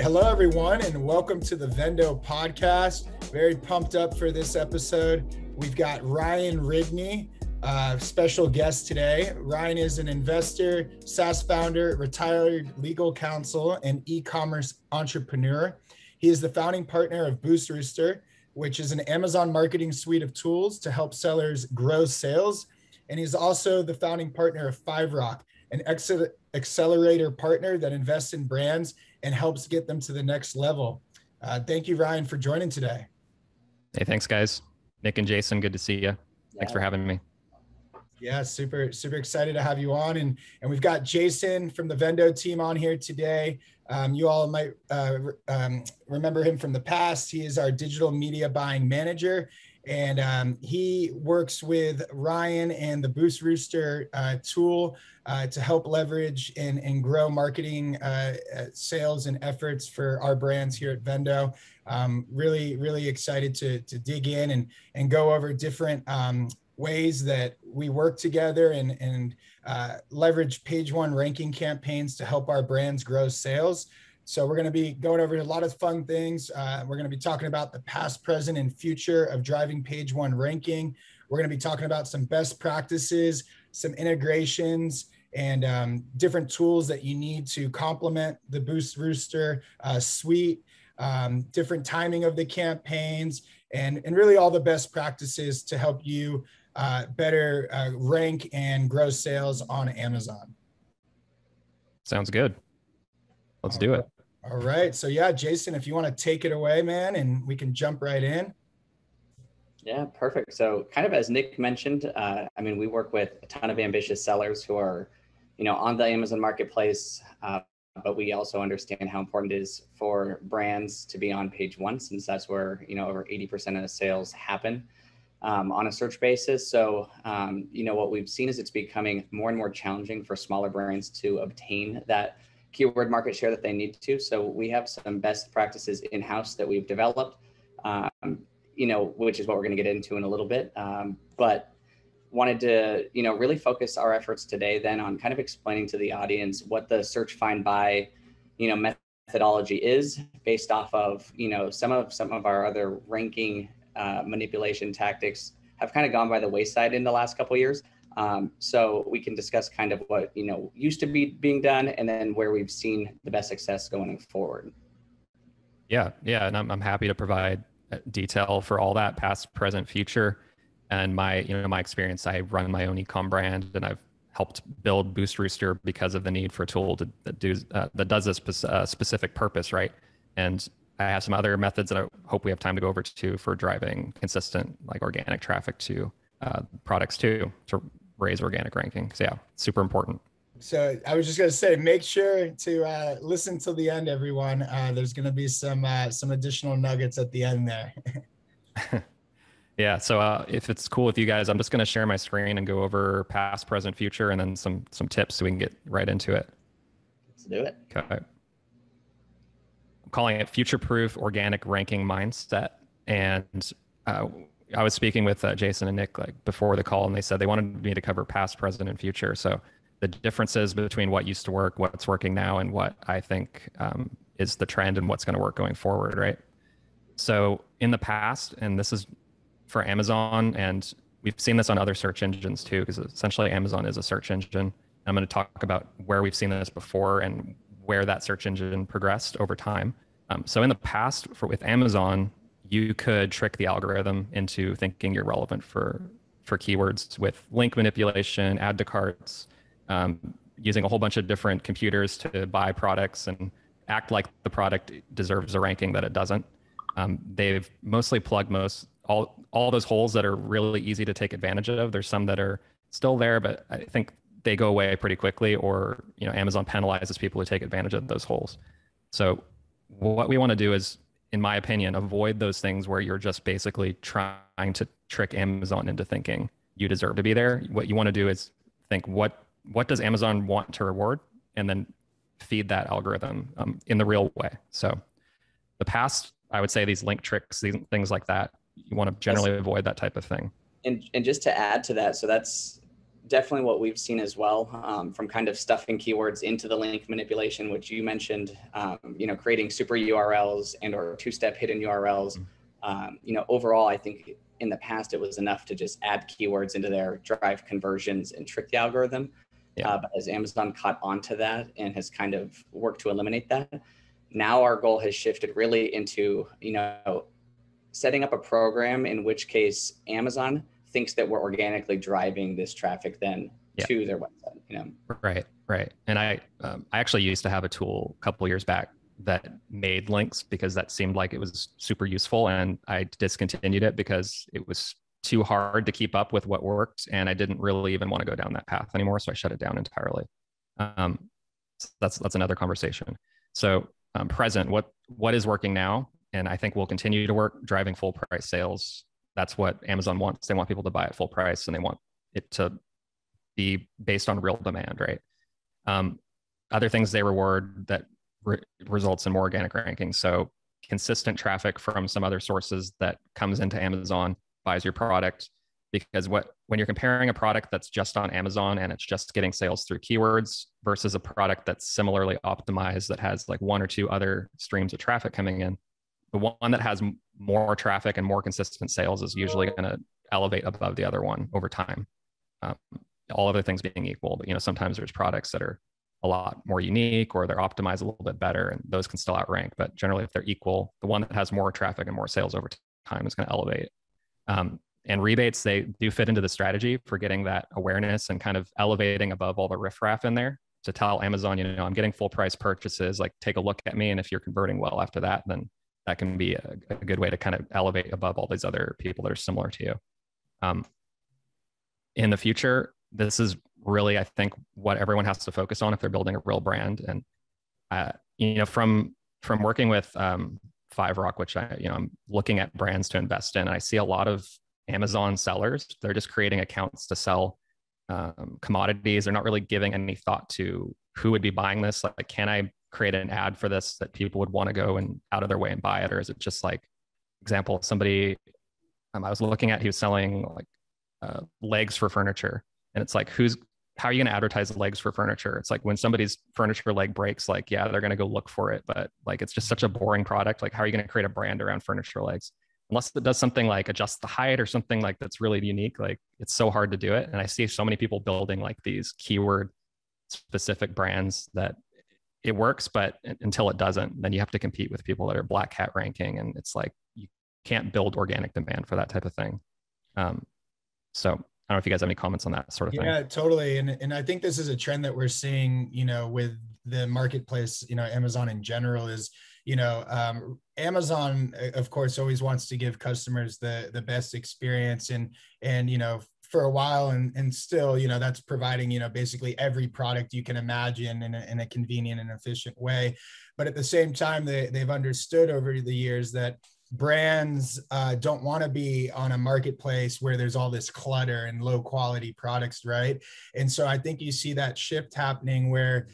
Hello, everyone, and welcome to the VENDO podcast. Very pumped up for this episode. We've got Ryan Rigney, special guest today. Ryan is an investor, SaaS founder, retired legal counsel, and e-commerce entrepreneur. He is the founding partner of BoostRooster, which is an Amazon marketing suite of tools to help sellers grow sales. And he's also the founding partner of FiveRock, an accelerator partner that invests in brands and helps get them to the next level. Thank you, Ryan, for joining today. Hey, thanks, guys. Nick and Jason, good to see you. Thanks for having me. Yeah, super excited to have you on. And we've got Jason from the VENDO team on here today. You all might remember him from the past. He is our digital media buying manager. And he works with Ryan and the BoostRooster tool to help leverage and grow marketing sales and efforts for our brands here at VENDO. Really excited to dig in and go over different ways that we work together and leverage page one ranking campaigns to help our brands grow sales. So we're going to be going over a lot of fun things. We're going to be talking about the past, present, and future of driving page one ranking. We're going to be talking about some best practices, some integrations, and different tools that you need to complement the BoostRooster suite, different timing of the campaigns, and really all the best practices to help you better rank and grow sales on Amazon. Sounds good. Let's do it. All right. So yeah, Jason, if you want to take it away, man, and we can jump right in. Yeah, perfect. So kind of as Nick mentioned, we work with a ton of ambitious sellers who are, on the Amazon marketplace, but we also understand how important it is for brands to be on page one, since that's where, over 80% of the sales happen on a search basis. So, what we've seen is it's becoming more and more challenging for smaller brands to obtain that keyword market share that they need to. So we have some best practices in-house that we've developed, which is what we're going to get into in a little bit. But wanted to, really focus our efforts today then on kind of explaining to the audience what the search, find, buy, methodology is based off of, some of our other ranking manipulation tactics have kind of gone by the wayside in the last couple of years. So we can discuss kind of what, used to be being done and then where we've seen the best success going forward. Yeah. And I'm happy to provide detail for all that past, present, future. And my experience, I run my own e-com brand and I've helped build BoostRooster because of the need for a tool that does a specific purpose, right? And I have some other methods that I hope we have time to go over to for driving consistent, like organic traffic to products too, to raise organic ranking. So yeah, super important. So I was just going to say, make sure to listen till the end, everyone. There's going to be some additional nuggets at the end there. Yeah. So if it's cool with you guys, I'm just going to share my screen and go over past, present, future, and then some tips so we can get right into it. Let's do it. Okay. I'm calling it future-proof organic ranking mindset. And I was speaking with Jason and Nick before the call, and they said they wanted me to cover past, present, and future. So the differences between what used to work, what's working now, and what I think is the trend and what's going to work going forward, right? So in the past, and this is for Amazon, and we've seen this on other search engines too, because essentially Amazon is a search engine. I'm going to talk about where we've seen this before and where that search engine progressed over time. So in the past, with Amazon, you could trick the algorithm into thinking you're relevant for keywords with link manipulation, add to carts, using a whole bunch of different computers to buy products and act like the product deserves a ranking that it doesn't. They've mostly plugged all those holes that are really easy to take advantage of. There's some that are still there, but I think they go away pretty quickly, or Amazon penalizes people who take advantage of those holes. So what we want to do is, in my opinion, avoid those things where you're just basically trying to trick Amazon into thinking you deserve to be there. What you want to do is think, what does Amazon want to reward? And then feed that algorithm in the real way. So the past, I would say these link tricks, things like that, you want to generally avoid that type of thing. And just to add to that, so that's definitely what we've seen as well, from kind of stuffing keywords into the link manipulation, which you mentioned, creating super URLs and or two-step hidden URLs. Overall, I think in the past, it was enough to just add keywords into there, drive conversions and trick the algorithm. Yeah. But as Amazon caught onto that and has kind of worked to eliminate that, now our goal has shifted really into, setting up a program in which case Amazon thinks that we're organically driving this traffic then to their website. Right. And I actually used to have a tool a couple of years back that made links because that seemed like it was super useful, and I discontinued it because it was too hard to keep up with what worked, and I didn't really even want to go down that path anymore, so I shut it down entirely. So that's another conversation. So present, what is working now, and I think will continue to work, driving full price sales. That's what Amazon wants. They want people to buy at full price, and they want it to be based on real demand, right? Other things they reward that results in more organic rankings. So consistent traffic from some other sources that comes into Amazon, buys your product, because when you're comparing a product that's just on Amazon and it's just getting sales through keywords versus a product that's similarly optimized that has like one or two other streams of traffic coming in, the one that has more traffic and more consistent sales is usually going to elevate above the other one over time. All other things being equal, but sometimes there's products that are a lot more unique or they're optimized a little bit better, and those can still outrank. But generally, if they're equal, the one that has more traffic and more sales over time is going to elevate. And rebates, they do fit into the strategy for getting that awareness and kind of elevating above all the riffraff in there to tell Amazon, I'm getting full price purchases, like take a look at me. And if you're converting well after that, then that can be a good way to kind of elevate above all these other people that are similar to you. In the future, this is really, I think, what everyone has to focus on if they're building a real brand. And, from working with FiveRock, which I'm looking at brands to invest in, I see a lot of Amazon sellers. They're just creating accounts to sell commodities. They're not really giving any thought to who would be buying this. Like, can I create an ad for this that people would want to go and out of their way and buy it? Or is it just like, example, somebody I was looking at, he was selling like legs for furniture. And it's like, how are you going to advertise legs for furniture? It's like when somebody's furniture leg breaks, like, yeah, they're going to go look for it. But like, it's just such a boring product. Like, how are you going to create a brand around furniture legs? Unless it does something like adjust the height or something like that's really unique. Like, it's so hard to do it. And I see so many people building like these keyword specific brands that it works, but until it doesn't, then you have to compete with people that are black hat ranking. And it's like, you can't build organic demand for that type of thing. So I don't know if you guys have any comments on that sort of thing. Yeah, totally. And I think this is a trend that we're seeing, with the marketplace, Amazon in general is, Amazon, of course, always wants to give customers the best experience and, for a while and still, that's providing, basically every product you can imagine in a convenient and efficient way. But at the same time, they've understood over the years that brands don't want to be on a marketplace where there's all this clutter and low quality products, right? And so I think you see that shift happening where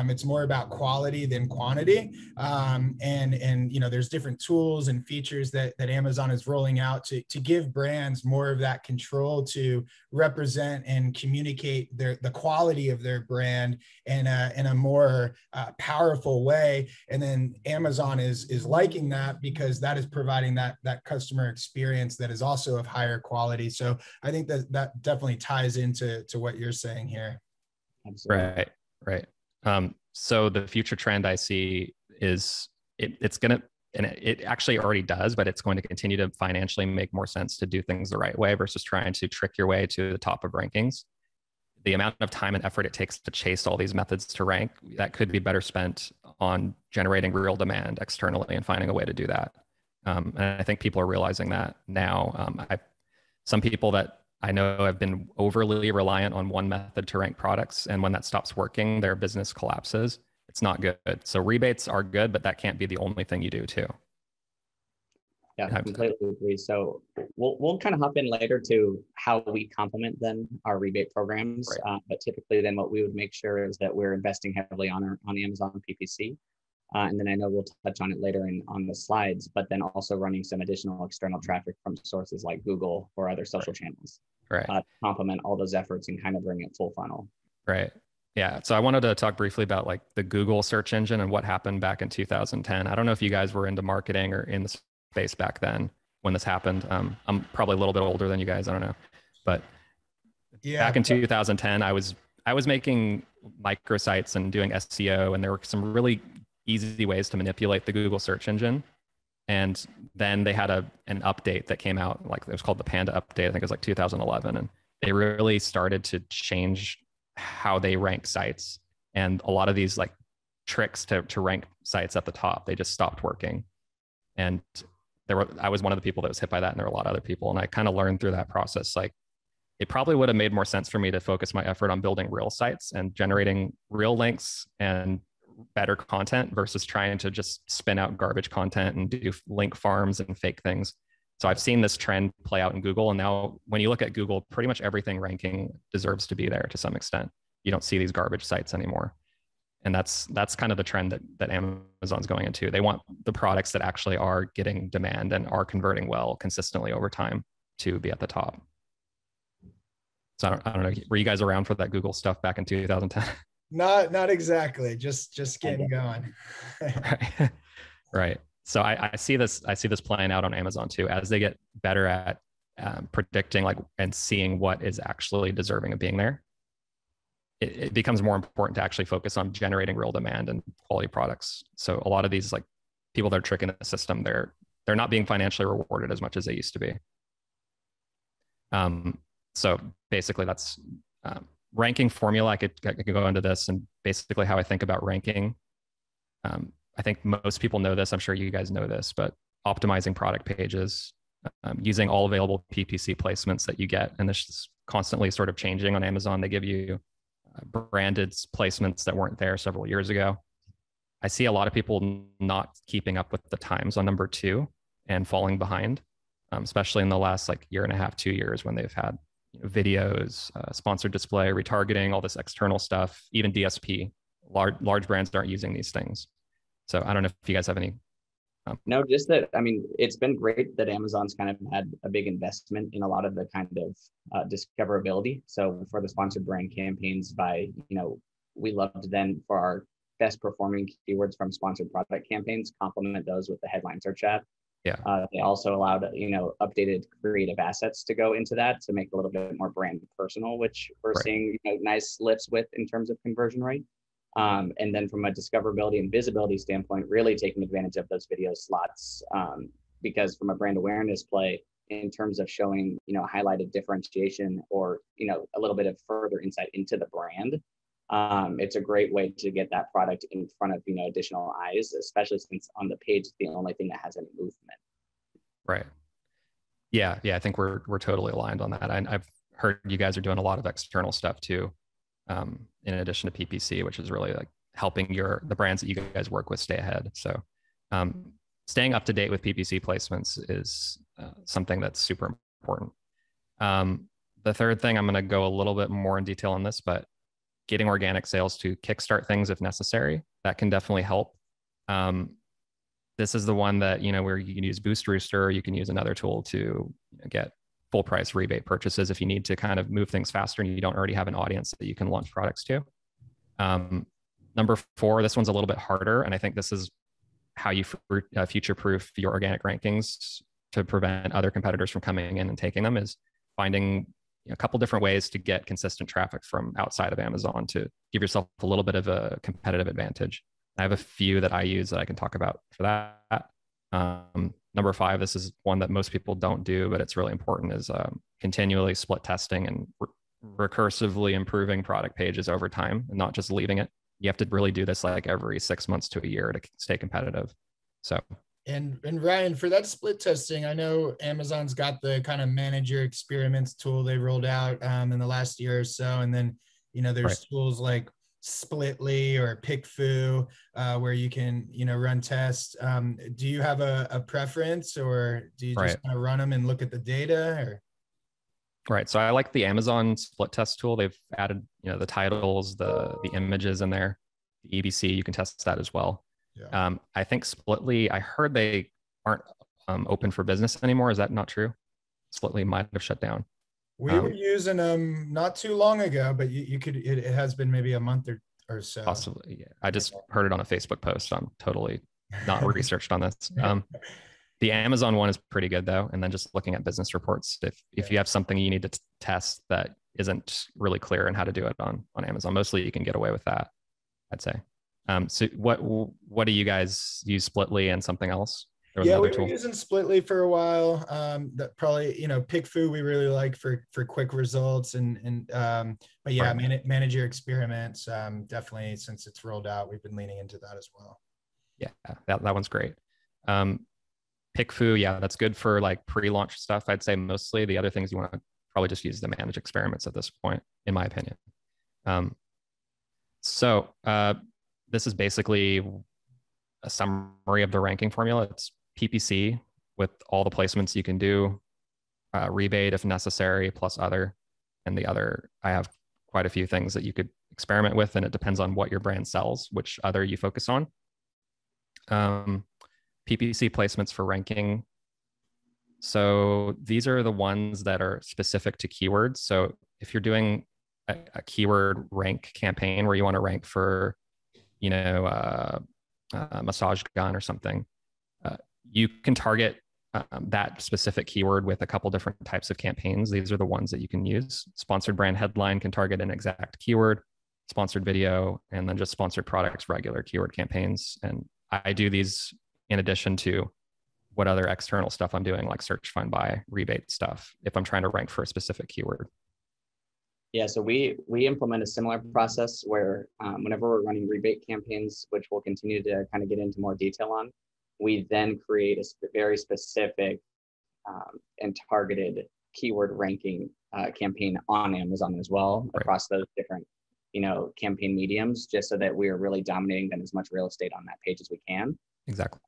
it's more about quality than quantity. And there's different tools and features that Amazon is rolling out to give brands more of that control to represent and communicate the quality of their brand in a more powerful way. And then Amazon is liking that because that is providing that customer experience that is also of higher quality. So I think that definitely ties into what you're saying here. Absolutely. Right. So the future trend I see is it's going to, and it actually already does, but it's going to continue to financially make more sense to do things the right way versus trying to trick your way to the top of rankings. The amount of time and effort it takes to chase all these methods to rank, that could be better spent on generating real demand externally and finding a way to do that. And I think people are realizing that now. Some people that I know have been overly reliant on one method to rank products. And when that stops working, their business collapses. It's not good. So rebates are good, but that can't be the only thing you do too. Yeah, I completely agree. So we'll kind of hop in later to how we complement then our rebate programs. Right. But typically then what we would make sure is that we're investing heavily on Amazon PPC. And then I know we'll touch on it later on the slides, but then also running some additional external traffic from sources like Google or other social channels. Right. Complement all those efforts and kind of bring it full funnel. Right. Yeah. So I wanted to talk briefly about like the Google search engine and what happened back in 2010. I don't know if you guys were into marketing or in the space back then when this happened. I'm probably a little bit older than you guys. I don't know, but back in 2010, I was making microsites and doing SEO, and there were some really easy ways to manipulate the Google search engine. And then they had an update that came out, like it was called the Panda update. I think it was like 2011, and they really started to change how they rank sites. And a lot of these like tricks to rank sites at the top, they just stopped working. And I was one of the people that was hit by that, and there were a lot of other people. And I kind of learned through that process, like it probably would have made more sense for me to focus my effort on building real sites and generating real links and better content versus trying to just spin out garbage content and do link farms and fake things. So I've seen this trend play out in Google. And now when you look at Google, pretty much everything ranking deserves to be there to some extent. You don't see these garbage sites anymore. And that's kind of the trend that Amazon's going into. They want the products that actually are getting demand and are converting well consistently over time to be at the top. So I don't know, were you guys around for that Google stuff back in 2010? Not exactly. Just getting going. Right. Right. So I see this playing out on Amazon too, as they get better at predicting like and seeing what is actually deserving of being there. It becomes more important to actually focus on generating real demand and quality products. So a lot of these like people that are tricking the system, they're not being financially rewarded as much as they used to be. So basically that's ranking formula. I could go into this, and basically how I think about ranking. I think most people know this. I'm sure you guys know this, but optimizing product pages, using all available PPC placements that you get. And this is constantly sort of changing on Amazon. They give you branded placements that weren't there several years ago. I see a lot of people not keeping up with the times on number 2 and falling behind, especially in the last like year and a half, 2 years, when they've had videos, sponsored display, retargeting, all this external stuff, even DSP. Large brands aren't using these things. So I don't know if you guys have any. No, just that, I mean, it's been great that Amazon's kind of had a big investment in a lot of the kind of discoverability. So for the sponsored brand campaigns we loved then for our best performing keywords from sponsored product campaigns, complement those with the headline search ad. Yeah. They also allowed, updated creative assets to go into that to make it a little bit more brand personal, which we're seeing, nice lifts with in terms of conversion rate. And then from a discoverability and visibility standpoint, really taking advantage of those video slots, because from a brand awareness play, in terms of showing, highlighted differentiation or, a little bit of further insight into the brand, it's a great way to get that product in front of, additional eyes, especially since on the page, it's the only thing that has any movement. Right. Yeah. I think we're totally aligned on that. I've heard you guys are doing a lot of external stuff too, in addition to PPC, which is really like helping the brands that you guys work with stay ahead. So staying up to date with PPC placements is something that's super important. The third thing, I'm going to go a little bit more in detail on this, but getting organic sales to kickstart things if necessary, that can definitely help. This is the one that, where you can use BoostRooster, or you can use another tool to get full price rebate purchases if you need to kind of move things faster and you don't already have an audience that you can launch products to. Number 4, this one's a little bit harder. And I think this is how you future-proof your organic rankings to prevent other competitors from coming in and taking them, is finding a couple different ways to get consistent traffic from outside of Amazon to give yourself a little bit of a competitive advantage. I have a few that I use that I can talk about for that. Number 5, this is one that most people don't do, but it's really important, is continually split testing and recursively improving product pages over time and not just leaving it. You have to really do this like every 6 months to a year to stay competitive. So. And Ryan, for that split testing, I know Amazon's got the kind of manager experiments tool they rolled out in the last year or so. And then, there's tools like Splitly or PickFu where you can, run tests. Do you have a preference, or do you just kind of run them and look at the data? Or? Right. So I like the Amazon split test tool. They've added, the titles, the images in there, the EBC, you can test that as well. Yeah. I think Splitly, I heard they aren't open for business anymore. Is that not true? Splitly might have shut down. We were using them not too long ago, but you could, it has been maybe a month or so. Possibly. Yeah. I just heard it on a Facebook post. I'm totally not researched on this. The Amazon one is pretty good though. And then just looking at business reports, if you have something you need to test that isn't really clear in how to do it on Amazon, mostly you can get away with that, I'd say. So what do you guys use? Splitly and something else? Yeah, we were using Splitly for a while. That probably, PickFu we really like for quick results but yeah, right. Manage your experiments. Definitely, since it's rolled out, we've been leaning into that as well. Yeah, that one's great. PickFu, yeah, that's good for like pre-launch stuff. I'd say mostly. The other things you want to probably just use to manage experiments at this point, in my opinion. So this is basically a summary of the ranking formula. It's PPC with all the placements you can do, rebate if necessary, plus other. And the other, I have quite a few things that you could experiment with, and it depends on what your brand sells, which other you focus on. PPC placements for ranking. So these are the ones that are specific to keywords. So if you're doing a keyword rank campaign where you want to rank for, massage gun or something, you can target that specific keyword with a couple different types of campaigns. These are the ones that you can use. Sponsored brand headline can target an exact keyword, sponsored video, and then just sponsored products, regular keyword campaigns. And I do these in addition to what other external stuff I'm doing, like search, find, buy, rebate stuff, if I'm trying to rank for a specific keyword. Yeah, so we implement a similar process where whenever we're running rebate campaigns, which we'll continue to kind of get into more detail on, we then create a very specific and targeted keyword ranking campaign on Amazon as well, right, across those different, campaign mediums, just so that we are really dominating then as much real estate on that page as we can. Exactly.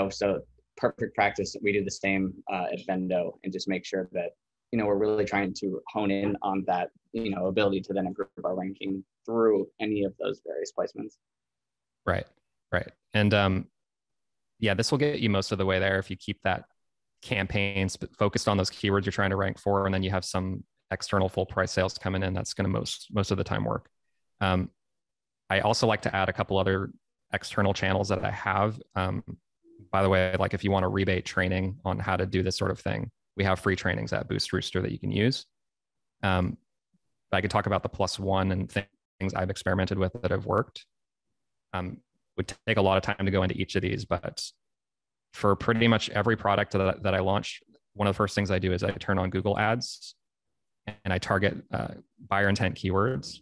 So perfect practice. We do the same at Vendo, and just make sure that, we're really trying to hone in on that, ability to then improve our ranking through any of those various placements. Right. And yeah, this will get you most of the way there if you keep that campaign focused on those keywords you're trying to rank for, and then you have some external full price sales coming in. That's going to most of the time work. I also like to add a couple other external channels that I have. By the way, like if you want a rebate training on how to do this sort of thing, we have free trainings at BoostRooster that you can use. I could talk about the +1 and things I've experimented with that have worked. Would take a lot of time to go into each of these, but for pretty much every product that I launch, one of the first things I do is I turn on Google Ads and I target buyer intent keywords.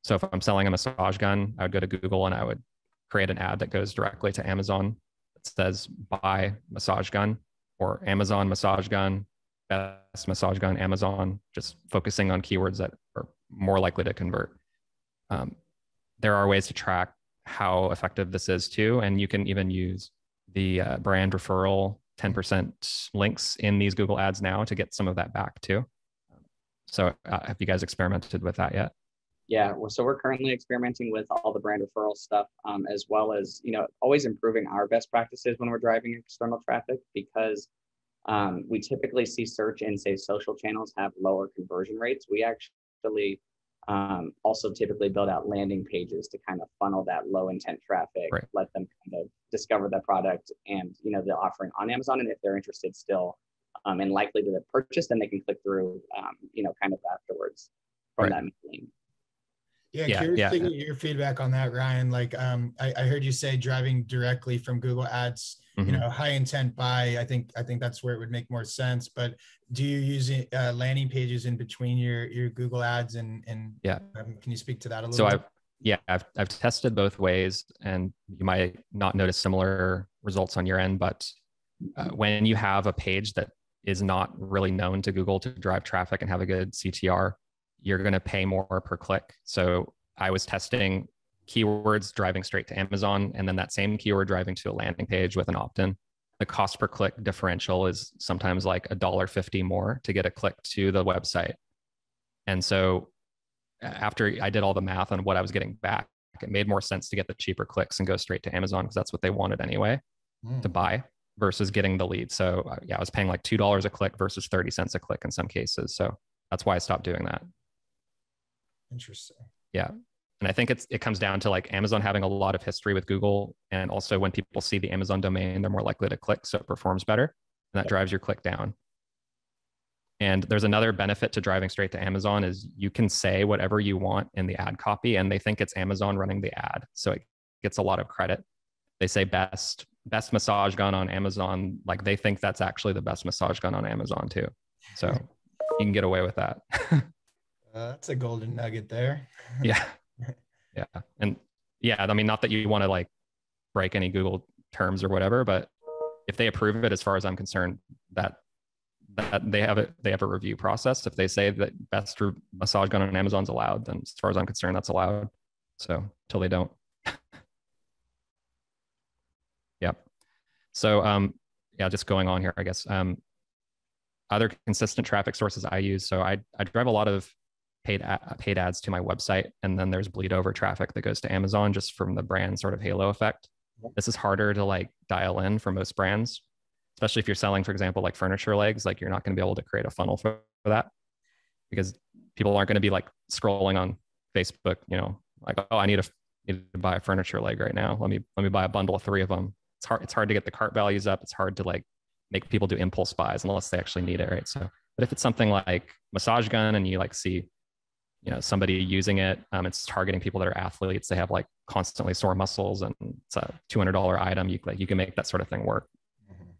So if I'm selling a massage gun, I would go to Google and I would create an ad that goes directly to Amazon that says buy massage gun, or Amazon massage gun, best massage gun, Amazon, just focusing on keywords that are more likely to convert. There are ways to track how effective this is too. And you can even use the brand referral 10% links in these Google ads now to get some of that back too. So have you guys experimented with that yet? Yeah, so we're currently experimenting with all the brand referral stuff, as well as, always improving our best practices when we're driving external traffic, because we typically see search and say social channels have lower conversion rates. We actually also typically build out landing pages to kind of funnel that low intent traffic, right, let them kind of discover the product and, the offering on Amazon. And if they're interested still and likely to purchase, then they can click through, kind of afterwards from right, that meeting. Yeah, curious to get your feedback on that, Ryan. Like, I heard you say driving directly from Google Ads, high intent buy. I think that's where it would make more sense. But do you use landing pages in between your Google Ads and yeah? Can you speak to that a little bit? I've tested both ways, and you might not notice similar results on your end. But when you have a page that is not really known to Google to drive traffic and have a good CTR, you're going to pay more per click. So I was testing keywords driving straight to Amazon, and then that same keyword driving to a landing page with an opt-in. The cost per click differential is sometimes like $1.50 more to get a click to the website. And so after I did all the math on what I was getting back, it made more sense to get the cheaper clicks and go straight to Amazon, because that's what they wanted anyway to buy, versus getting the lead. So yeah, I was paying like $2 a click versus 30 cents a click in some cases. So that's why I stopped doing that. Interesting. Yeah. And I think it comes down to like Amazon having a lot of history with Google. And also when people see the Amazon domain, they're more likely to click. So it performs better. And that drives your click down. And there's another benefit to driving straight to Amazon is you can say whatever you want in the ad copy and they think it's Amazon running the ad. So it gets a lot of credit. They say best massage gun on Amazon. Like they think that's actually the best massage gun on Amazon too. So you can get away with that. That's a golden nugget there. Yeah. Yeah. And yeah, I mean, not that you want to like break any Google terms or whatever, but if they approve it, as far as I'm concerned, that they have a review process. If they say that best massage gun on Amazon's allowed, then as far as I'm concerned, that's allowed. So until they don't. Yeah. So yeah, just going on here, I guess. Other consistent traffic sources I use. So I drive a lot of paid ads to my website, and then there's bleed over traffic that goes to Amazon just from the brand sort of halo effect. This is harder to like dial in for most brands, especially if you're selling, for example, like furniture legs. Like you're not going to be able to create a funnel for that because people aren't going to be like scrolling on Facebook, you know, like, oh, I need to buy a furniture leg right now. Let me buy a bundle of 3 of them. It's hard to get the cart values up. It's hard to like make people do impulse buys unless they actually need it, right? So, but if it's something like massage gun and you like see, you know, somebody using it, it's targeting people that are athletes. They have like constantly sore muscles, and it's a $200 item. You can make that sort of thing work. Mm-hmm.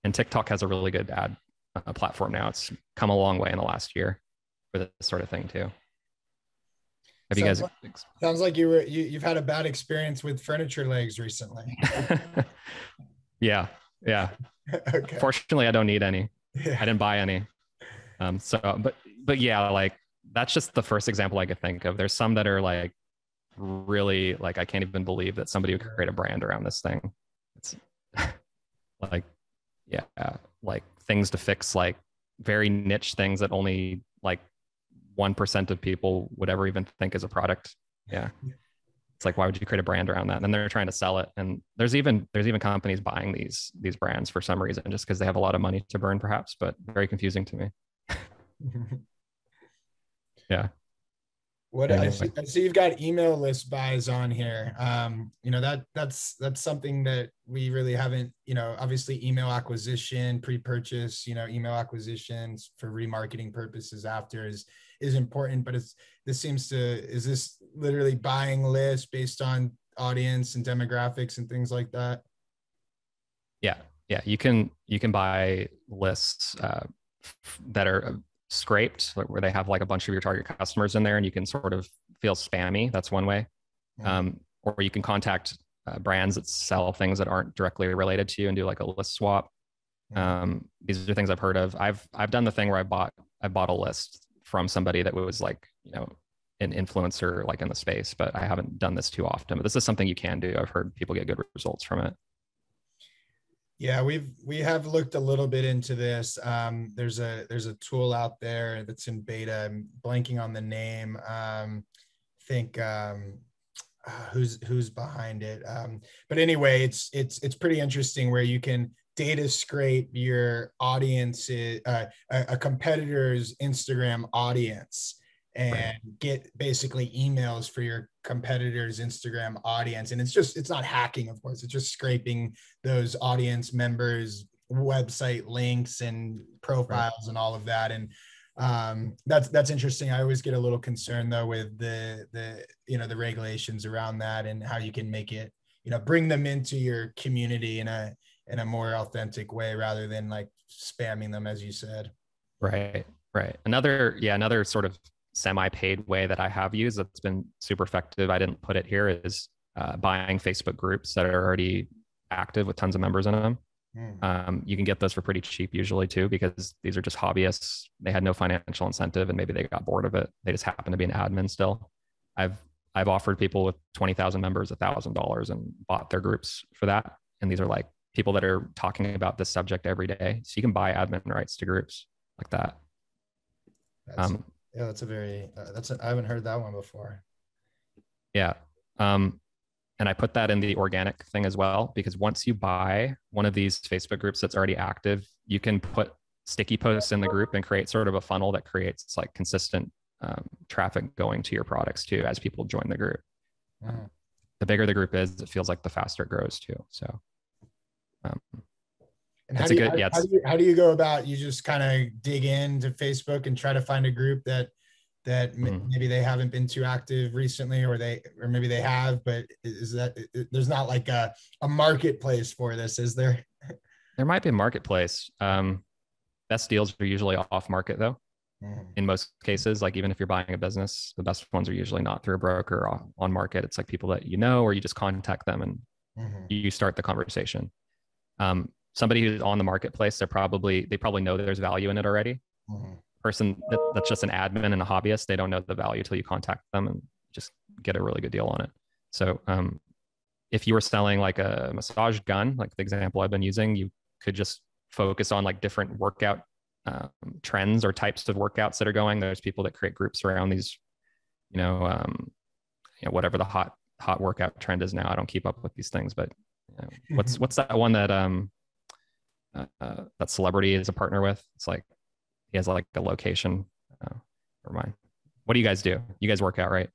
And TikTok has a really good ad platform now. It's come a long way in the last year for this sort of thing too. Have you guys? Sounds like you've had a bad experience with furniture legs recently. Yeah. Okay. Fortunately, I don't need any. Yeah. I didn't buy any. But yeah, like that's just the first example I could think of. There's some that are like really like I can't even believe that somebody would create a brand around this thing. It's like, yeah, like things to fix like very niche things that only like 1% of people would ever even think is a product. Yeah. It's like, why would you create a brand around that? And then they're trying to sell it. And there's even companies buying these brands for some reason, just because they have a lot of money to burn perhaps, but very confusing to me. Yeah. What anyway. I see you've got email list buys on here. You know, that's something that we really haven't, you know, obviously email acquisition, pre-purchase, you know, email acquisitions for remarketing purposes after is important, but is this literally buying lists based on audience and demographics and things like that? Yeah. You can buy lists that are scraped, where they have like a bunch of your target customers in there, and you can sort of feel spammy. That's one way. Or you can contact brands that sell things that aren't directly related to you and do like a list swap. These are things I've heard of. I've done the thing where I bought a list from somebody that was like, you know, an influencer like in the space, but I haven't done this too often. But this is something you can do. I've heard people get good results from it. Yeah, we have looked a little bit into this. There's a tool out there that's in beta. I'm blanking on the name. Think who's behind it. But anyway, it's pretty interesting where you can data scrape your audience, a competitor's Instagram audience, and get basically emails for your competitor's Instagram audience. And it's not hacking, of course, it's just scraping those audience members' website links and profiles and all of that. And that's interesting. I always get a little concerned though with the you know, the regulations around that and how you can make it, you know, bring them into your community in a more authentic way rather than like spamming them, as you said. Right. Another sort of semi-paid way that I have used that's been super effective, I didn't put it here, is buying Facebook groups that are already active with tons of members in them. You can get those for pretty cheap usually too, because these are just hobbyists. They had no financial incentive and maybe they got bored of it. They just happen to be an admin still. I've offered people with 20,000 members $1,000 and bought their groups for that. And these are like people that are talking about this subject every day. So you can buy admin rights to groups like that. Yeah, that's I haven't heard that one before. Yeah. And I put that in the organic thing as well, because once you buy one of these Facebook groups that's already active, you can put sticky posts in the group and create sort of a funnel that creates like consistent traffic going to your products too, as people join the group. The bigger the group is, it feels like the faster it grows too. So and it's a good, yeah. How do you go about, you just kind of dig into Facebook and try to find a group that maybe they haven't been too active recently, or maybe they have, but there's not like a marketplace for this, is there? There might be a marketplace. Best deals are usually off market though. In most cases, like even if you're buying a business, the best ones are usually not through a broker or on market. It's like people that you know, or you just contact them and you start the conversation. Somebody who's on the marketplace, they probably know that there's value in it already. Person that's just an admin and a hobbyist, they don't know the value till you contact them and just get a really good deal on it. So if you were selling like a massage gun, like the example I've been using, you could just focus on like different workout trends or types of workouts that are going. There's people that create groups around these, whatever the hot workout trend is now. I don't keep up with these things, but what's that one that that celebrity is a partner with? It's like he has like a location. Never mind. What do you guys do? You guys work out, right?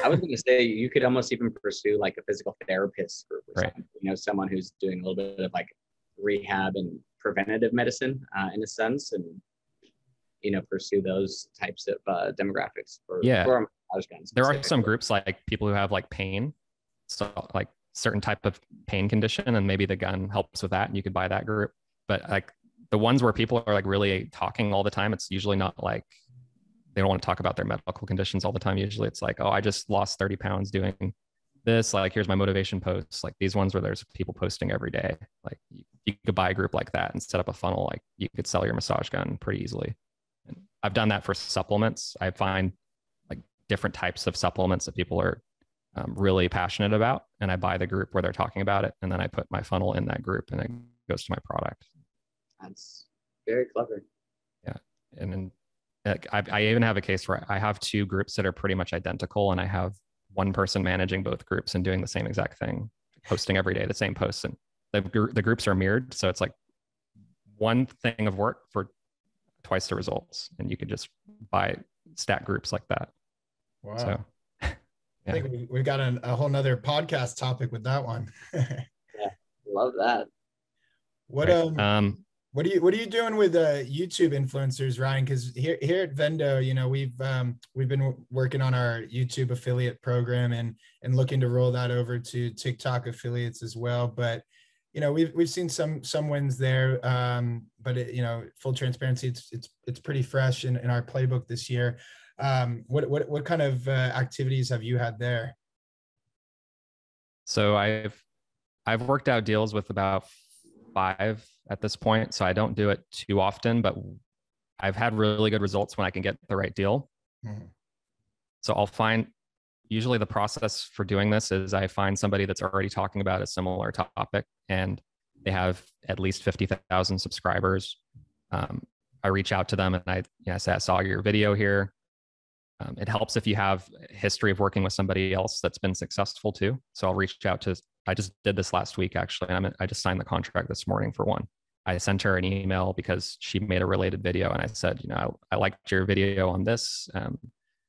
I was going to say you could almost even pursue like a physical therapist group or something. Someone who's doing a little bit of like rehab and preventative medicine in a sense, and pursue those types of demographics for massage guns. There are some groups like people who have like pain, so like certain type of pain condition, and maybe the gun helps with that, and you could buy that group. But like the ones where people are like really talking all the time, it's usually not like they don't want to talk about their medical conditions all the time. Usually it's like, oh, I just lost 30 pounds doing this. Like, here's my motivation posts. Like these ones where there's people posting every day. Like you could buy a group like that and set up a funnel. Like you could sell your massage gun pretty easily. And I've done that for supplements. I find like different types of supplements that people are really passionate about, and I buy the group where they're talking about it, and then I put my funnel in that group and it goes to my product. That's very clever. Yeah. And then I even have a case where I have two groups that are pretty much identical, and I have one person managing both groups and doing the same exact thing, posting every day the same posts, and the groups are mirrored. So it's like one thing of work for twice the results, and you could just buy stat groups like that. Wow. So I think we've got a whole nother podcast topic with that one. Yeah, love that. What are you doing with YouTube influencers, Ryan? Because here at Vendo, we've been working on our YouTube affiliate program and looking to roll that over to TikTok affiliates as well. But we've seen some wins there, but full transparency, it's pretty fresh in our playbook this year. What kind of activities have you had there? So I've worked out deals with about 5 at this point, so I don't do it too often, but I've had really good results when I can get the right deal. So I'll find, usually the process for doing this is I find somebody that's already talking about a similar topic and they have at least 50,000 subscribers. I reach out to them and I say, I saw your video here. It helps if you have a history of working with somebody else that's been successful too. So I'll reach out to, I just did this last week actually, and I just signed the contract this morning for one. I sent her an email because she made a related video, and I said, I liked your video on this.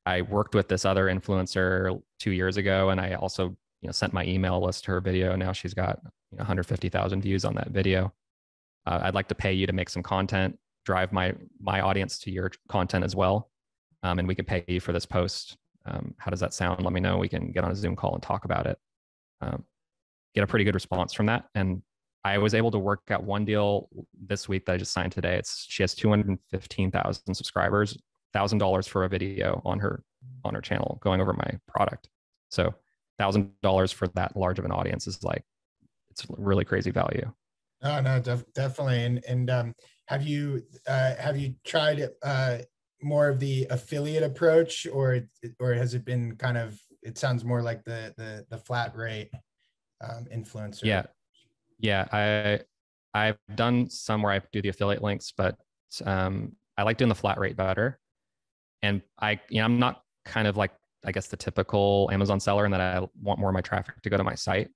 I worked with this other influencer 2 years ago, and I also sent my email list to her video. Now she's got 150,000 views on that video. I'd like to pay you to make some content, drive my audience to your content as well. And we could pay you for this post. How does that sound? Let me know. We can get on a Zoom call and talk about it. Get a pretty good response from that. And I was able to work out one deal this week that I just signed today. She has 215,000 subscribers, $1,000 for a video on her channel going over my product. So $1,000 for that large of an audience is like, it's really crazy value. Oh no, definitely. And have you tried more of the affiliate approach, or has it been kind of, it sounds more like the flat rate influencer? Yeah. I've done some where I do the affiliate links, but I like doing the flat rate better. And I'm not kind of like I guess, the typical Amazon seller, and that I want more of my traffic to go to my site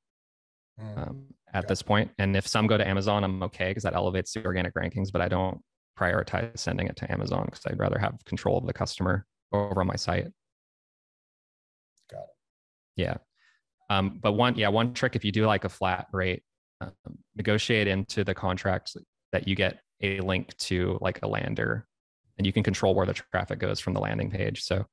at this point. And if some go to Amazon, I'm okay because that elevates the organic rankings, but I don't prioritize sending it to Amazon because I'd rather have control of the customer over on my site. Got it. Yeah. But one trick, if you do like a flat rate, negotiate into the contract that you get a link to like a lander, and you can control where the traffic goes from the landing page. So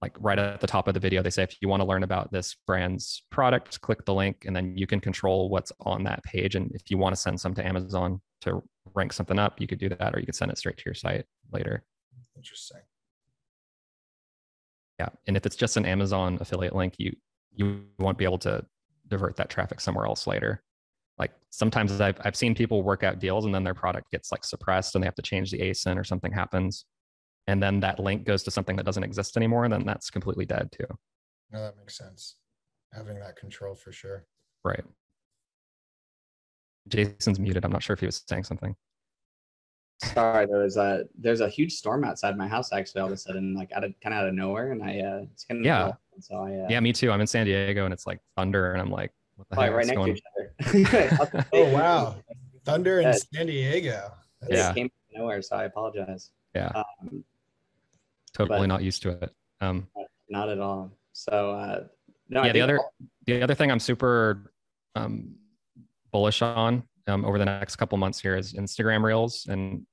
like right at the top of the video, they say, if you want to learn about this brand's product, click the link, and then you can control what's on that page. And if you want to send some to Amazon to rank something up, you could do that, or you could send it straight to your site later. Interesting. Yeah. And if it's just an Amazon affiliate link, you won't be able to divert that traffic somewhere else later. Like sometimes I've seen people work out deals and then their product gets like suppressed and they have to change the ASIN or something happens. And then that link goes to something that doesn't exist anymore. And then that's completely dead too. No, that makes sense. Having that control for sure. Right. Jason's muted. I'm not sure if he was saying something. Sorry, there's a huge storm outside my house actually all of a sudden, like kind of out of nowhere, and it's kind of so yeah, me too. I'm in San Diego and it's like thunder, and I'm like, what the heck? Right next to each other. Oh wow, thunder in San Diego. It came out of nowhere, so I apologize. Yeah, totally not used to it. Not at all. So no. Yeah, the other thing I'm super bullish on over the next couple months here is Instagram Reels, and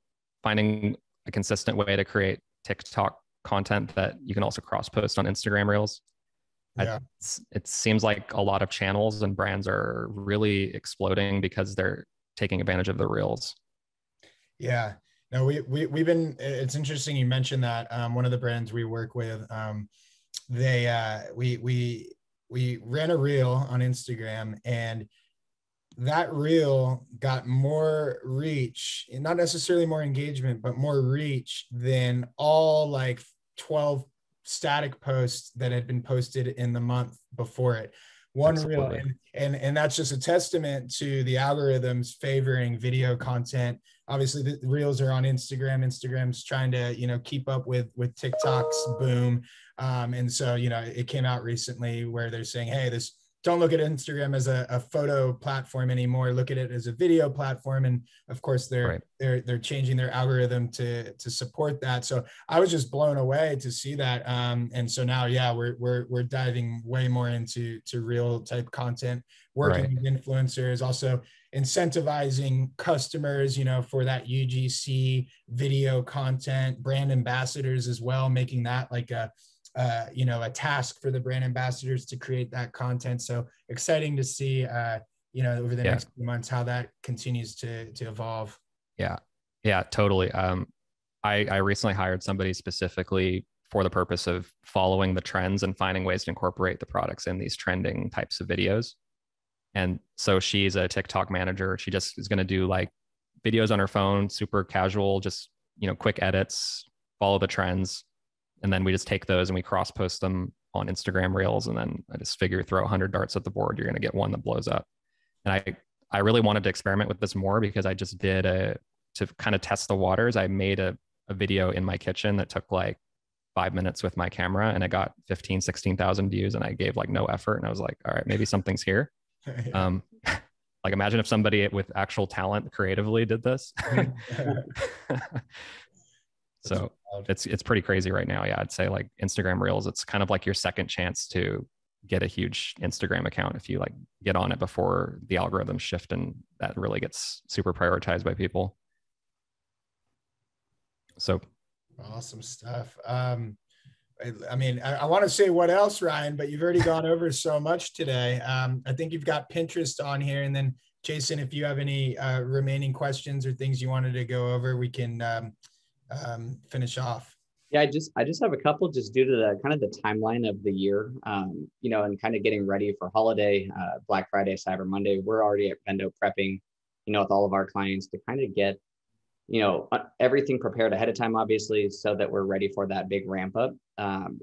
finding a consistent way to create TikTok content that you can also cross post on Instagram Reels. Yeah. It seems like a lot of channels and brands are really exploding because they're taking advantage of the Reels. Yeah. No, we've been, it's interesting you mentioned that. One of the brands we work with, we ran a reel on Instagram, and that reel got more reach, not necessarily more engagement, but more reach than all like 12 static posts that had been posted in the month before it. One reel, and that's just a testament to the algorithms favoring video content. Obviously, the reels are on Instagram. Instagram's trying to, keep up with TikTok's boom. And so, it came out recently where they're saying, hey, don't look at Instagram as a photo platform anymore. Look at it as a video platform. And of course, they're changing their algorithm to support that. So I was just blown away to see that. And so now, we're diving way more into reel type content, working with influencers, also incentivizing customers, for that UGC video content, brand ambassadors as well, making that like a task for the brand ambassadors to create that content. So exciting to see, over the next few months, how that continues to evolve. Yeah, totally. I recently hired somebody specifically for the purpose of following the trends and finding ways to incorporate the products in these trending types of videos. And so she's a TikTok manager. She just is going to do like videos on her phone, super casual, just, quick edits, follow the trends. And then we just take those and we cross post them on Instagram Reels. And then I just figure throw 100 darts at the board, you're going to get one that blows up. And I really wanted to experiment with this more because I just did to kind of test the waters. I made a video in my kitchen that took like 5 minutes with my camera, and I got 15, 16,000 views, and I gave like no effort. And I was like, all right, maybe something's here. Like imagine if somebody with actual talent creatively did this. So it's pretty crazy right now. Yeah, I'd say like Instagram Reels, it's kind of like your second chance to get a huge Instagram account if you like get on it before the algorithms shift, and that really gets super prioritized by people. So awesome stuff. I mean, I want to say what else, Ryan, but you've already gone over so much today. I think you've got Pinterest on here, and then Jason, if you have any remaining questions or things you wanted to go over, we can finish off. Yeah, I just have a couple, just due to the kind of the timeline of the year, and kind of getting ready for holiday, Black Friday, Cyber Monday. We're already at VENDO prepping, with all of our clients to kind of get, everything prepared ahead of time, obviously, so that we're ready for that big ramp up.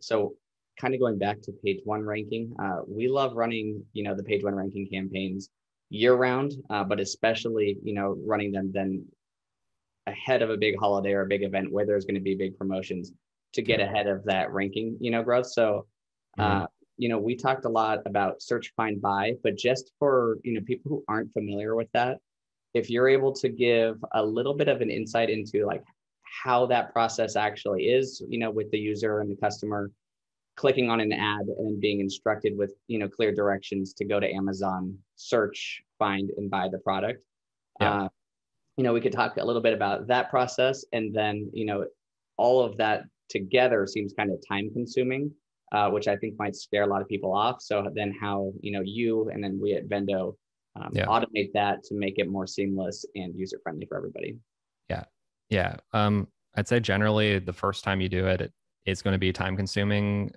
So kind of going back to page one ranking, we love running, the page one ranking campaigns year round, but especially, running them then ahead of a big holiday or a big event where there's going to be big promotions. to get ahead of that ranking, growth. So, we talked a lot about search, find, buy, but just for, people who aren't familiar with that, if you're able to give a little bit of an insight into like how that process actually is, with the user and the customer clicking on an ad and being instructed with, clear directions to go to Amazon, search, find, and buy the product. Yeah. We could talk a little bit about that process, and then, all of that together seems kind of time consuming, which I think might scare a lot of people off. So then how, you and then we at Vendo automate that to make it more seamless and user friendly for everybody. Yeah. Yeah. I'd say generally the first time you do it, it's going to be time consuming.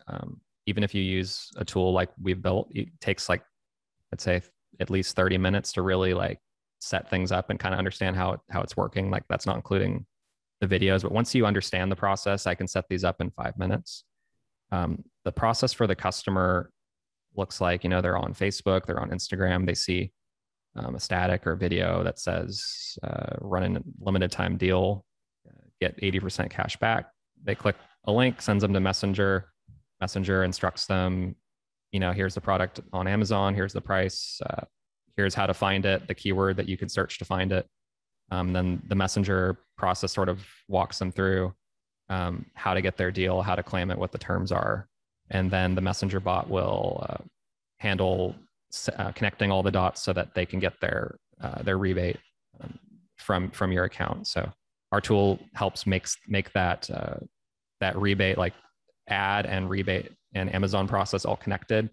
Even if you use a tool like we've built, it takes like, I'd say at least 30 minutes to really like set things up and kind of understand how it's working. Like that's not including the videos, but once you understand the process, I can set these up in 5 minutes. The process for the customer looks like, they're on Facebook, they're on Instagram, they see a static or a video that says run a limited time deal, get 80% cash back. They click a link, sends them to Messenger instructs them, here's the product on Amazon, here's the price, here's how to find it, the keyword that you can search to find it. Then the Messenger process sort of walks them through how to get their deal, how to claim it, what the terms are. And then the Messenger bot will handle connecting all the dots so that they can get their rebate from your account. So our tool helps make that rebate, like ad and rebate and Amazon process all connected.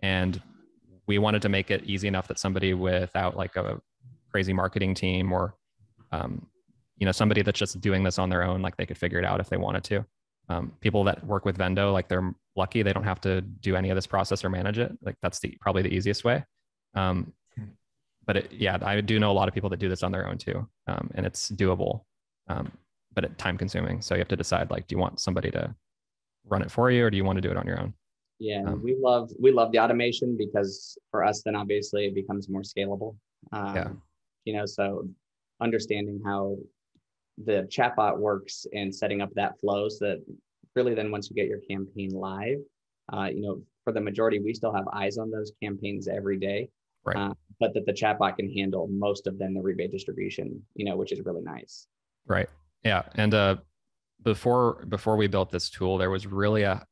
And we wanted to make it easy enough that somebody without like a crazy marketing team or somebody that's just doing this on their own, like they could figure it out if they wanted to. People that work with Vendo, like they're lucky they don't have to do any of this process or manage it. Like that's probably the easiest way. But I do know a lot of people that do this on their own too, and it's doable, but it's time consuming. So you have to decide, like, do you want somebody to run it for you, or do you want to do it on your own? Yeah, we love the automation because for us, then obviously it becomes more scalable. So understanding how the chatbot works and setting up that flow so that really then once you get your campaign live, for the majority, we still have eyes on those campaigns every day, right? But that the chatbot can handle most of them, the rebate distribution, which is really nice. Right. Yeah. And before we built this tool, there was really a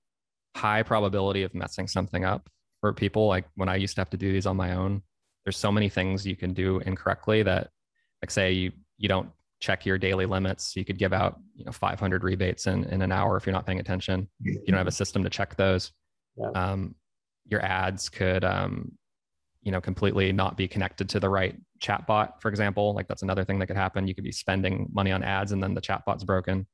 high probability of messing something up for people. Like when I used to have to do these on my own, there's so many things you can do incorrectly that, like, say you don't check your daily limits. You could give out 500 rebates in an hour if you're not paying attention. You don't have a system to check those. Yeah. Your ads could completely not be connected to the right chatbot, for example. Like that's another thing that could happen. You could be spending money on ads and then the chatbot's broken,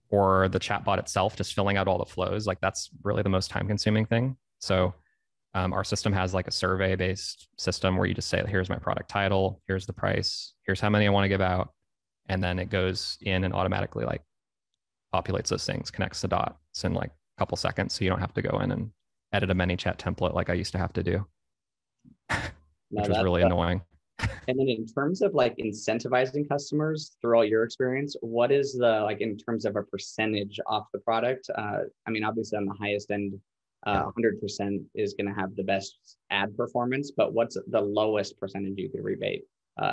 or the chatbot itself just filling out all the flows. Like that's really the most time consuming thing. So our system has like a survey based system where you just say, here's my product title, here's the price, here's how many I want to give out. And then it goes in and automatically like populates those things, connects the dots in like a couple seconds. So you don't have to go in and edit a ManyChat template like I used to have to do, which was really annoying. And then in terms of like incentivizing customers through all your experience, what is the, like in terms of a percentage off the product? Obviously on the highest end, 100% is going to have the best ad performance, but what's the lowest percentage you could rebate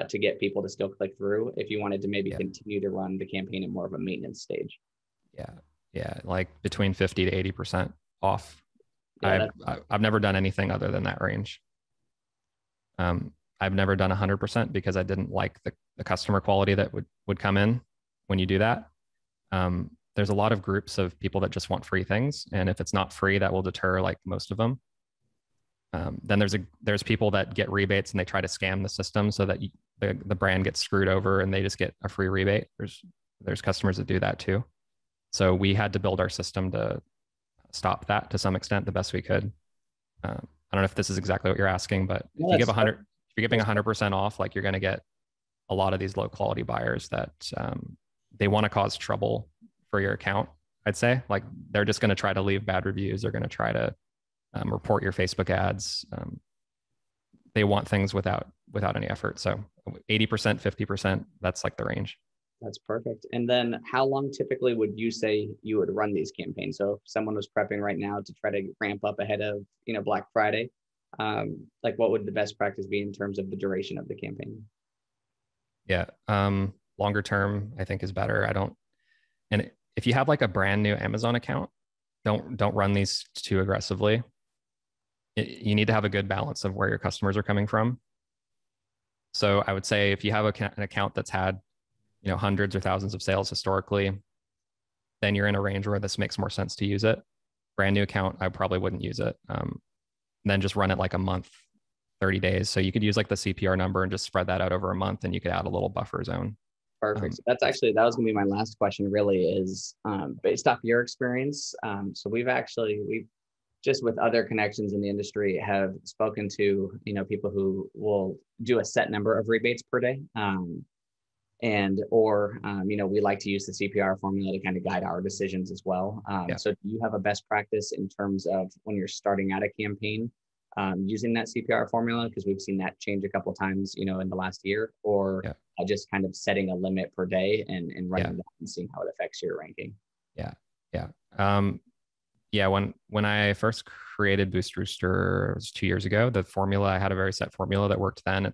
to get people to still click through if you wanted to maybe continue to run the campaign in more of a maintenance stage? Yeah. Like between 50 to 80% off. Yeah, I've never done anything other than that range. I've never done 100% because I didn't like the customer quality that would come in when you do that. There's a lot of groups of people that just want free things. And if it's not free, that will deter like most of them. Then there's people that get rebates and they try to scam the system so that the brand gets screwed over and they just get a free rebate. There's customers that do that too. So we had to build our system to stop that to some extent the best we could. I don't know if this is exactly what you're asking, but if you give 100, if you're giving 100% off, like you're going to get a lot of these low quality buyers that they want to cause trouble for your account. I'd say like they're just going to try to leave bad reviews. They're going to try to report your Facebook ads. They want things without any effort. So 80%, 50%, that's like the range. That's perfect. And then how long typically would you say you would run these campaigns? So if someone was prepping right now to try to ramp up ahead of, Black Friday, like what would the best practice be in terms of the duration of the campaign? Yeah. Longer term, I think is better. And if you have like a brand new Amazon account, don't run these too aggressively. You need to have a good balance of where your customers are coming from. So I would say if you have an account that's had, hundreds or thousands of sales historically, then you're in a range where this makes more sense to use it. Brand new account, I probably wouldn't use it. Then just run it like a month, 30 days. So you could use like the CPR number and just spread that out over a month, and you could add a little buffer zone. Perfect. So that was going to be my last question really is based off your experience. So we've just with other connections in the industry have spoken to, people who will do a set number of rebates per day. We like to use the CPR formula to kind of guide our decisions as well. So do you have a best practice in terms of when you're starting out a campaign, using that CPR formula? Because we've seen that change a couple of times, in the last year, or just kind of setting a limit per day and running that and seeing how it affects your ranking. When I first created BoostRooster, it was 2 years ago, I had a very set formula that worked then.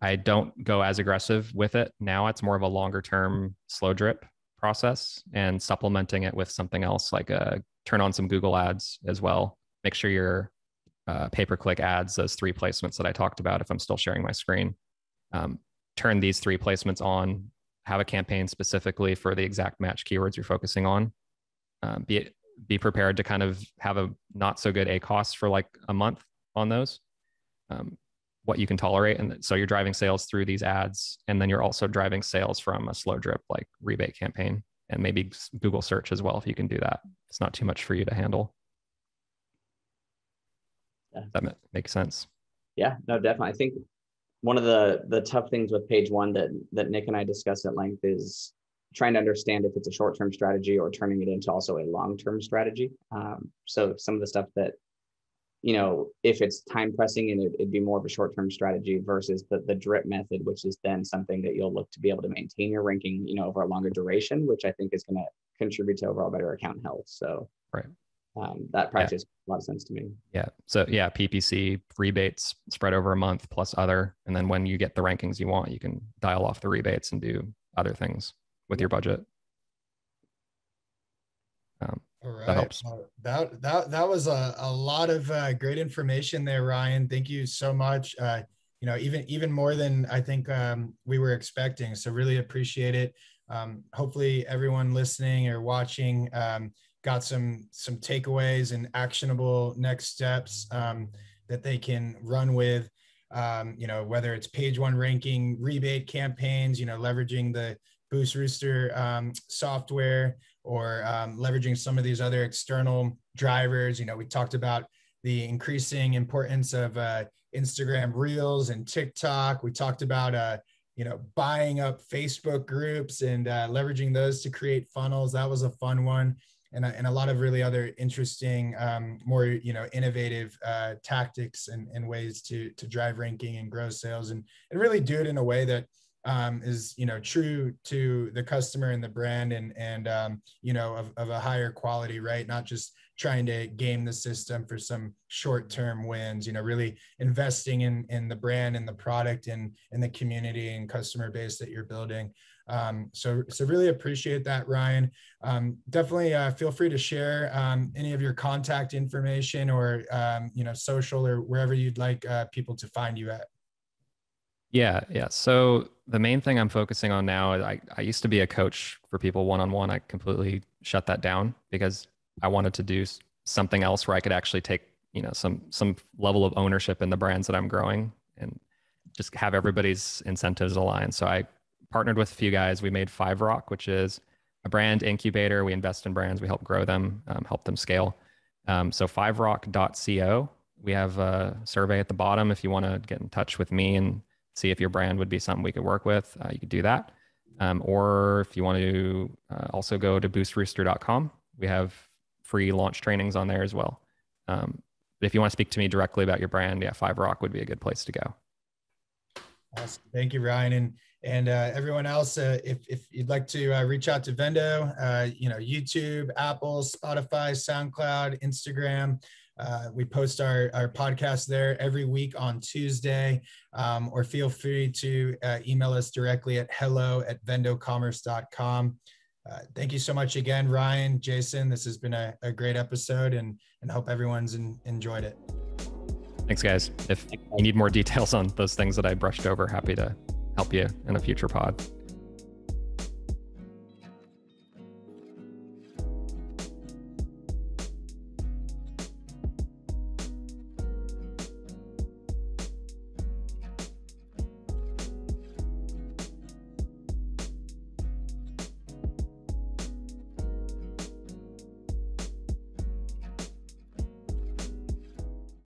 I don't go as aggressive with it now. It's more of a longer term slow drip process, and supplementing it with something else like turn on some Google ads as well. Make sure your pay-per-click ads, those 3 placements that I talked about, if I'm still sharing my screen, turn these 3 placements on, have a campaign specifically for the exact match keywords you're focusing on. Be prepared to kind of have a not so good ACoS for like a month on those, what you can tolerate. And so you're driving sales through these ads, and then you're also driving sales from a slow drip like rebate campaign, and maybe Google search as well if you can do that. It's not too much for you to handle. That makes sense. Yeah, no, definitely. I think one of the tough things with page one that Nick and I discussed at length is trying to understand if it's a short-term strategy or turning it into also a long-term strategy. So some of the stuff that, if it's time pressing and it'd be more of a short-term strategy versus the drip method, which is then something that you'll look to be able to maintain your ranking, over a longer duration, which I think is going to contribute to overall better account health. So right. That practice makes a lot of sense to me. Yeah. So PPC rebates spread over a month plus other, and then when you get the rankings you want, you can dial off the rebates and do other things with your budget. All right. That helps. That was a lot of great information there, Ryan. Thank you so much. Even more than I think we were expecting. So really appreciate it. Hopefully everyone listening or watching got some takeaways and actionable next steps that they can run with. Whether it's page one ranking, rebate campaigns, leveraging the BoostRooster software, or leveraging some of these other external drivers. We talked about the increasing importance of Instagram Reels and TikTok. We talked about buying up Facebook groups and leveraging those to create funnels. That was a fun one. And a lot of really other interesting, more innovative tactics and ways to drive ranking and grow sales, and really do it in a way that is true to the customer and the brand, and of a higher quality, right? Not just trying to game the system for some short-term wins. Really investing in the brand and the product and the community and customer base that you're building. So really appreciate that, Ryan. Definitely feel free to share any of your contact information or social or wherever you'd like people to find you at. Yeah. So the main thing I'm focusing on now is I used to be a coach for people one-on-one. I completely shut that down because I wanted to do something else where I could actually take, some level of ownership in the brands that I'm growing and just have everybody's incentives aligned. So I partnered with a few guys. We made FiveRock, which is a brand incubator. We invest in brands. We help grow them, help them scale. So fiverock.co. We have a survey at the bottom. If you want to get in touch with me and see if your brand would be something we could work with, you could do that. Or if you want to also go to BoostRooster.com, we have free launch trainings on there as well. But if you want to speak to me directly about your brand, FiveRock would be a good place to go. Awesome. Thank you, Ryan. And everyone else, if you'd like to reach out to Vendo, YouTube, Apple, Spotify, SoundCloud, Instagram, we post our podcast there every week on Tuesday, or feel free to email us directly at hello@vendocommerce.com. Thank you so much again, Ryan, Jason. This has been a great episode, and hope everyone's enjoyed it. Thanks, guys. If you need more details on those things that I brushed over, happy to help you in a future pod.